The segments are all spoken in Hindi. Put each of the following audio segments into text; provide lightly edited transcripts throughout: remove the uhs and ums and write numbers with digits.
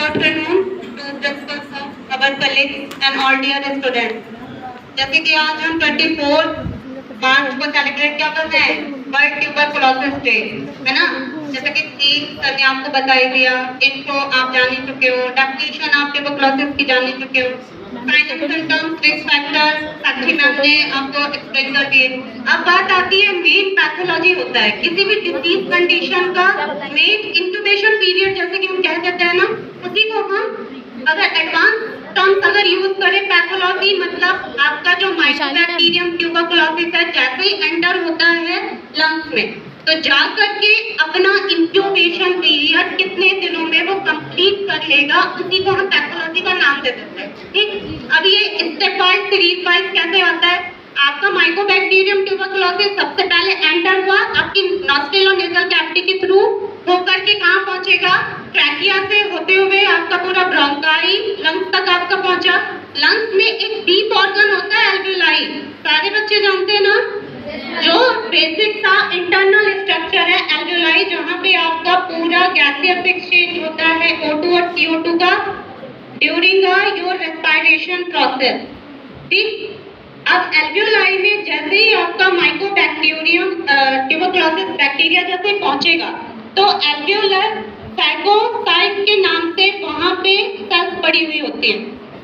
afternoon to discuss our colleagues and all dear students. जैसे कि आज हम 24 मार्च को सेलिब्रेट क्या कर रहे हैं, वर्ल्ड ट्यूबरकुलोसिस डे, है ना। जैसे कि थीम सर ने आपको बताई दिया, इनको आप जान ही चुके हो, डेफिनेशन आप ट्यूबरकुलोसिस की जान ही चुके हो, sign and symptoms, risk factor Sakshi ma'am ने आपको एक्सप्लेन कर दिए। अब बात आती है मेन पैथोलॉजी होता है किसी भी डिजीज कंडीशन का मेन इंक्यूबेशन पीरियड, जैसे कि हम कह सकते हैं ना, उसी को हम अगर एडवांस टर्म्स अगर यूज करें पैथोलॉजी मतलब आपका जो माइकोबैक्टीरियम ट्यूबरकुलोसिस है जैसे ही एंटर होता है लंग्स में तो जा करके अपना इंक्यूबेशन पीरियड कितने दिनों में वो कंप्लीट कर लेगा, उसी को हम पैथोलॉजी का नाम दे देते हैं। ठीक, अब ये स्टेप वाइज सीरीज वाइज कैसे आता है, आपका माइकोबैक्टीरियम ट्यूबरकुलोसिस सबसे पहले एंटर हुआ आपकी नॉस्ट्रल और नेजल कैविटी के थ्रू होकर के कहाँ पहुंचेगा, ट्रैकिया से होते हुए आपका पूरा ब्रोंकाई लंग्स तक आपका पहुंचा। लंग्स में एक डीप ऑर्गन होता है एल्वियोलाई, सारे बच्चे जानते हैं ना, जो बेसिक सा इंटरनल स्ट्रक्चर है एल्वियोलाई, जहाँ पे आपका पूरा गैसियस एक्सचेंज होता है O2 और CO2 का ड्यूरिंग योर रेस्पिरेशन प्रोसेस। ठीक, अब एल्वियोलाई में जैसे ही आपका माइकोबैक्टीरियम ट्यूबरकुलोसिस बैक्टीरिया जैसे पहुंचेगा तो एल्वियोलर फैगोसाइट के नाम से वहां पे सेल्स पड़ी हुई होती हैं।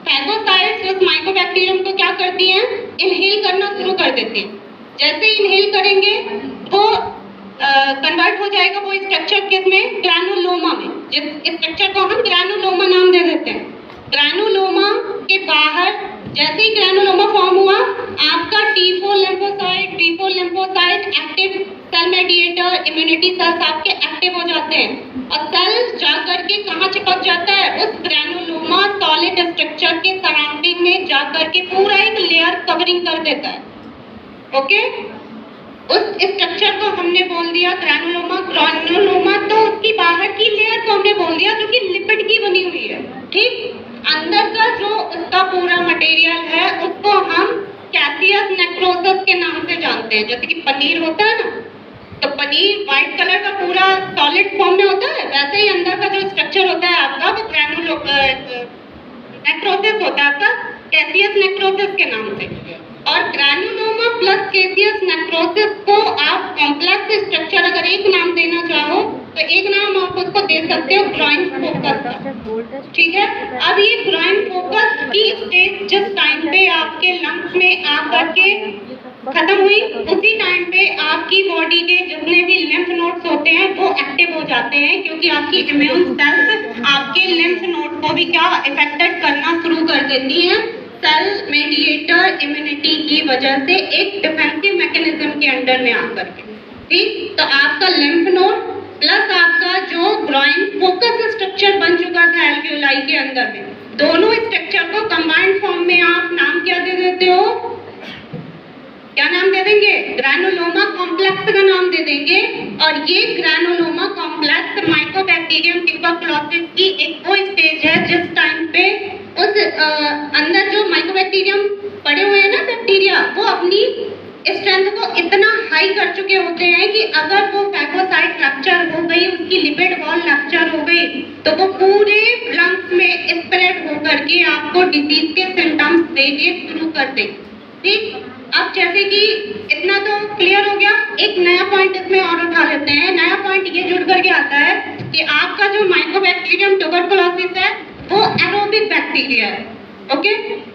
फैगोसाइट्स उस माइकोबैक्टीरियम को क्या करती हैं, इनहेल करना शुरू कर देती हैं। जैसे इनहेल करेंगे वो कन्वर्ट हो जाएगा वो स्ट्रक्चर किसमें, ग्रैनुलोमा में, जिस स्ट्रक्चर को हम ग्रैनुलोमा नाम दे देते हैं। ग्रैनुलोमा के बाहर जैसे ही ग्रैनुलोमा फॉर्म हुआ आपका T4 lymphocyte active cell mediator immunity cells आपके एक्टिव हो जाते हैं और सेल जाकर के कहाँ चिपक जाता है, उस ग्रैनुलोमा सॉलिड स्ट्रक्चर के सराउंडिंग में जाकर के पूरा एक लेयर कवरिंग कर देता है। ओके, उस स्ट्रक्चर को हमने बोल दिया ग्रैनुलोमा। ग्रैनुलोमा तो उसकी बाहर की लेयर को हमने बोल दिया जो कि लिपिड की बनी हुई है। ठीक, अंदर का जो उसका पूरा मटेरियल है उसको हम कैसियस नेक्रोसिस के नाम से जानते हैं। जैसे कि पनीर होता है ना, तो पनीर व्हाइट कलर का पूरा सॉलिड फॉर्म में होता है, वैसे ही अंदर का जो स्ट्रक्चर होता है आपका वो नेक्रोसिस होता है आपका कैसियस नेक्रोसिस के नाम से। और ग्रैनुलोमा प्लस कैसियस नेक्रोसिस को आप कॉम्प्लेक्स स्ट्रक्चर अगर एक नाम देना चाहो तो एक नाम आप उसको दे सकते हो ग्रॉइन फोकस। ठीक है, अब ये ग्रॉइन फोकस की स्टेज जिस टाइम पे आपके लंग्स में आकर के खत्म हुई उसी टाइम पे आपकी बॉडी के जितने भी लिम्फ नोड्स होते हैं वो एक्टिव हो जाते हैं, क्योंकि आपकी इम्यून सेल्स आपके लिम्फ नोड को भी क्या इफेक्टेड करना शुरू कर देती हैं सेल मेडिएटर इम्यूनिटी की वजह से एक डिफेंसिव मैकेनिज्म के अंडर में आकर के। ठीक, तो आपका लिम्फ नोड प्लस आपका जो ग्रॉइन फोकस स्ट्रक्चर बन चुका था एल्वियोलाई के अंदर में, दोनों स्ट्रक्चर को कंबाइंड फॉर्म में आप नाम क्या दे देते हो, क्या नाम दे देंगे, ग्रैनुलोमा कॉम्प्लेक्स का नाम दे देंगे। और ये ग्रैनुलोमा कॉम्प्लेक्स माइकोबैक्टीरियम ट्यूबरकुलोसिस की एक वो स्टेज है जिस टाइम पे उस अंदर जो माइकोबैक्टीरियम पड़े हुए हैं ना बैक्टीरिया, वो अपनी स्ट्रेंथ को इतना हाई कर चुके होते हैं कि अगर वो फैगोसाइट रप्चर हो गई, उसकी लिपिड वॉल रप्चर हो गई तो वो पूरे लंग्स में स्प्रेड होकर के आपको डिजीज के सिम्टम्स देने शुरू कर देंगे। ठीक, अब जैसे कि इतना तो क्लियर हो गया, एक नया पॉइंट इसमें और उठा लेते हैं। नया पॉइंट ये जुड़ करके आता है कि आपका जो माइकोबैक्टीरियम ट्यूबरकुलोसिस है वो एरोबिक बैक्टीरिया है। ओके,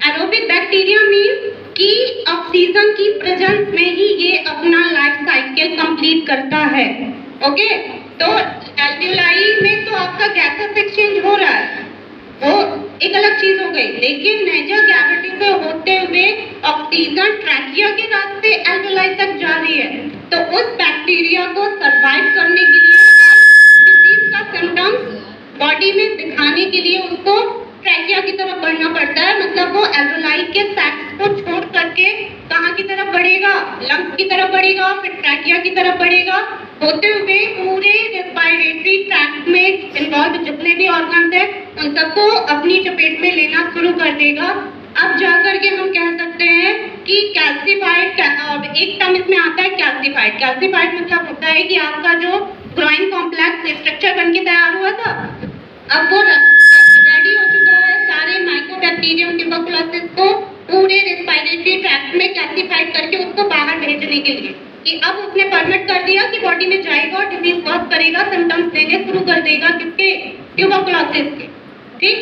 एरोबिक बैक्टीरिया मींस कि ऑक्सीजन की प्रेजेंस में ही ये अपना लाइफ साइकिल कंप्लीट करता है। ओके, तो एल्वियोलाई में तो आपका गैसेस एक्सचेंज हो रहा है, वो एक अलग चीज हो गई, लेकिन नेजल कैविटी से होते हुए ऑक्सीजन ट्रैकिया के रास्ते एल्वियोलाई तक जा रही है। तो उस बैक्टीरिया को सरवाइव करने के लिए डिजीज का सिम्टम्स बॉडी में दिखाने के लिए उसको ट्रैकिया की तरफ बढ़ना पड़ता है। मतलब वो एल्वियोलाई के सैक्स को छोड़ करके कहाँ की तरफ बढ़ेगा, लंग्स की तरफ बढ़ेगा, फिर ट्रैकिया की तरफ बढ़ेगा, होते हुए पूरे रेस्पिरेटरी ट्रैक्ट में इन्वॉल्व जितने भी ऑर्गन्स हैं उन सबको अपनी चपेट में लेना शुरू कर देगा। अब जाकर के हम कह सकते हैं कि कैल्सिफाइड, एक टर्म इसमें आता है कैल्सिफाइड। कैल्सिफाइड मतलब होता है कि आपका जो ग्रॉइन कॉम्प्लेक्स स्ट्रक्चर बन के तैयार हुआ था अब वो माइकोबैक्टीरियम ट्यूबरकुलोसिस को पूरे रेस्पिरेटरी ट्रैक्ट में क्लासिफाइड करके उसको बाहर भेजने के लिए कि अब उसने परमिट कर दिया कि बॉडी में जाएगा और डिजीज कॉज करेगा, सिम्टम्स देने शुरू कर देगा किसके, ट्यूबरकुलोसिस के। ठीक,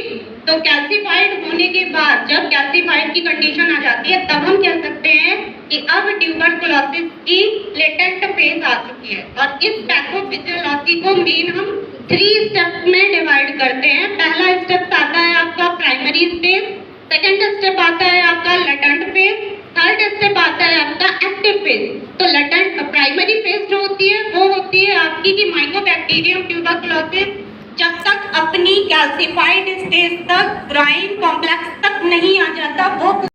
तो कैल्सिफाइड होने के बाद जब कैल्सिफाइड की कंडीशन आ जाती है तब हम कह सकते हैं कि अब ट्यूबरकुलोसिस की लेटेंट फेज आ चुकी है। और इस पैथोफिजियोलॉजी को मेन हम 3 स्टेप्स में डिवाइड करते हैं। पहला स्टेप आता है आपका प्राइमरी स्टेज, सेकंड स्टेप आता है आपका लेटेंट फेज, थर्ड स्टेप आता है आपका एक्टिव फेज। तो लेटेंट प्राइमरी फेज जो होती है वो होती है आपकी कि माइकोबैक्टीरियम ट्यूबरकुलोसिस जब तक अपनी कैल्सिफाइड स्टेज तक ग्राइन कॉम्प्लेक्स तक नहीं आ जाता वो